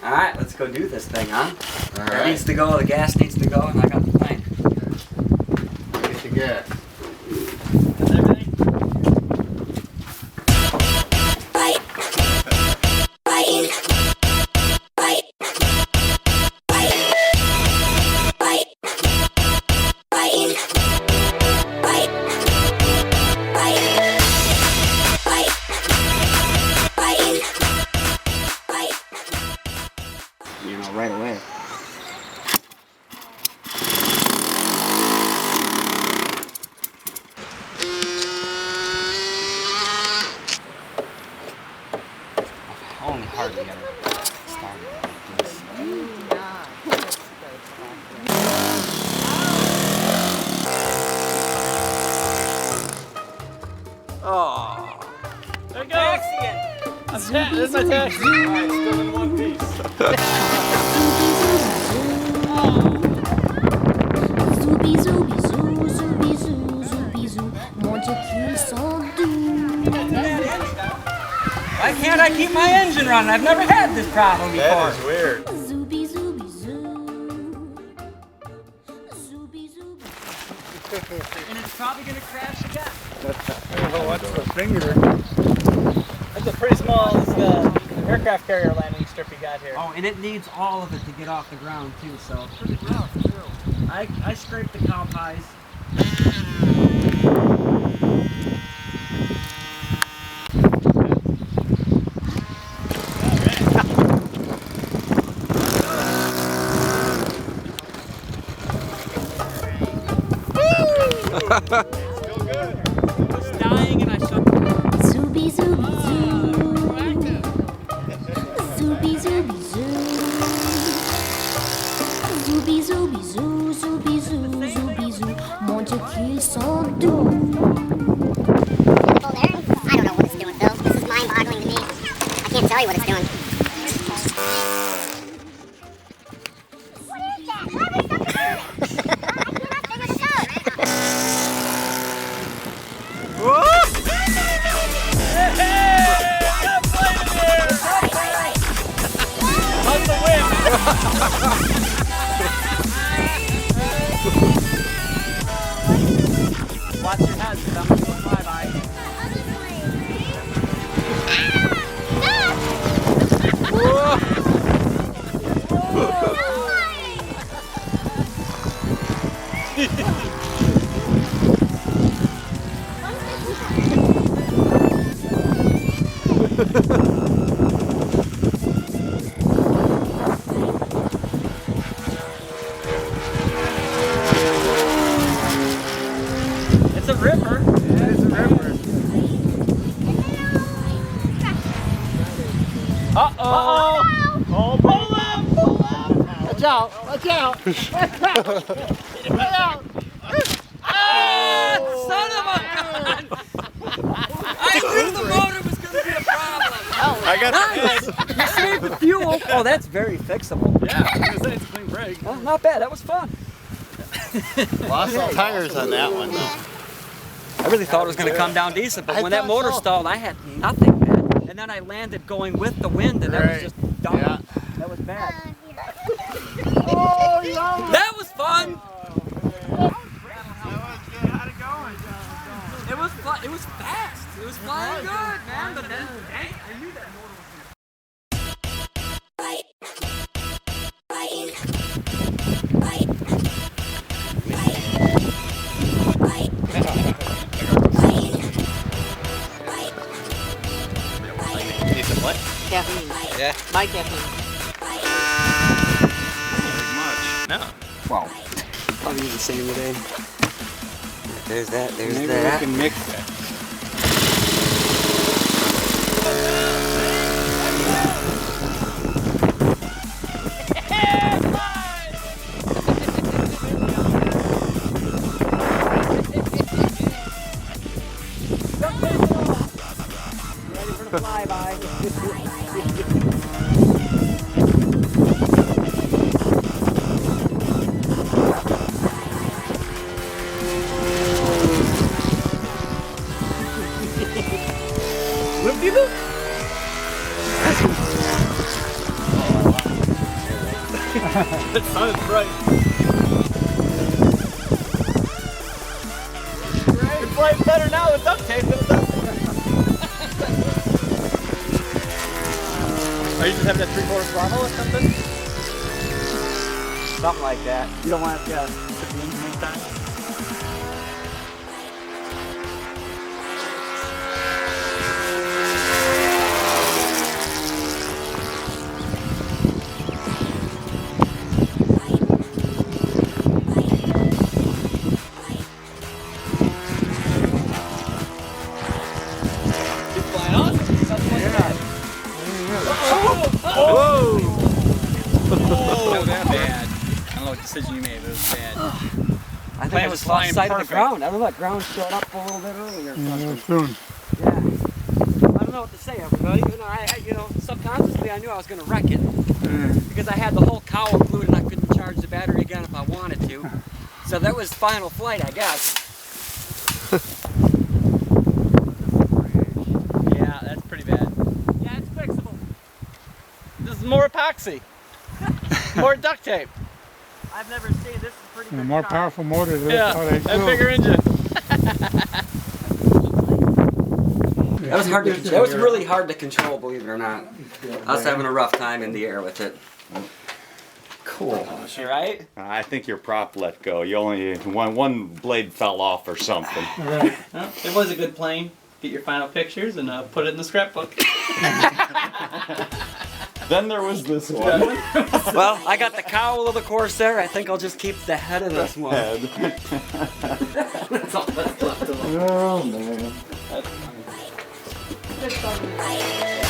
Alright, let's go do this thing, huh? All That right. needs to go, the gas needs to go, and I got the plane. Get the gas. That's everything? You know, right away. Only hardly ever started like this. Oh. There you go. There's my taxi. Alright, still in one piece. Zoubi zoubi zou, zoubi zou, zoubi zou, mon Dieu qu'ils sont doux. Why can't I keep my engine running? I've never had this problem before. That is weird. Zoubi zoubi zou, zoubi zoubi. And it's probably gonna crash again. Oh, what's the finger? That's a pretty small aircraft carrier landing strip you got here. Oh, and it needs all of it to get off the ground too, so. Pretty rough too. I scraped the cow pies. Still good. I was dying and I shut the Zoubi zoubi zou, zoubi zoubi zou, zoubi zoubi zou, zoubi zou, zoubi zou, mon Dieu qu'ils sont doux. I don't know what it's doing, Phil. This is mind-boggling to me. I can't tell you what it's doing. What is that? Why would something do it? I cannot figure this out. How's the wind? Watch your head, because I'm gonna go flyby. It's a river. Yeah, it's a river. Uh-oh. Oh, pull up! Pull up! Watch out! Watch out! Watch out! Ah, son of a gun! I knew the motor was going to be a problem. I got Nice. You saved the fuel. Oh, that's very fixable. Yeah, I was gonna say it's a clean break. Well, not bad. That was fun. Lost some tires on that one though. I really thought it was going to come down decent, but I when that thought motor so. stalled, I had nothing, man. And then I landed going with the wind, and that was Right. just dumb. Yeah. That was bad. Oh, you almost. That was fun. How'd it going? It was fun. It was fast. It was flying good, man. But then, dang, I knew that motor was going to. Need some what? Caffeine. Yeah. My caffeine. No. Wow. Probably the same today. There's that. There's Maybe that. we can mix that. Ready for the flyby. The sun is bright. You're flying better now with duct tape than without. Are you just having that 3/4 throttle or something? Something like that. You don't want to put the engine in time? Whoa! That was bad. I don't know what decision you made, but it was bad. I think it was flying side of the perfect. ground. I don't know, that ground showed up a little bit earlier. Yeah, soon. Yeah. I don't know what to say, everybody. Subconsciously I knew I was going to wreck it. Because I had the whole cowl glued and I couldn't charge the battery again if I wanted to. So that was final flight, I guess. Yeah, that's pretty bad. Yeah, it's fixable. This is more epoxy. More duct tape. I've never seen this. Is pretty A good more car. powerful motor. Yeah, and bigger engine. That was hard to control. That was really hard to control, believe it or not. I was having a rough time in the air with it. Cool. Right? I think your prop let go. You only one blade fell off or something. Well, it was a good plane. Get your final pictures and put it in the scrapbook. Then there was this one. Well, I got the cowl of the Corsair. I think I'll just keep the head of this one. That's all that's left of it. Oh man. That's funny.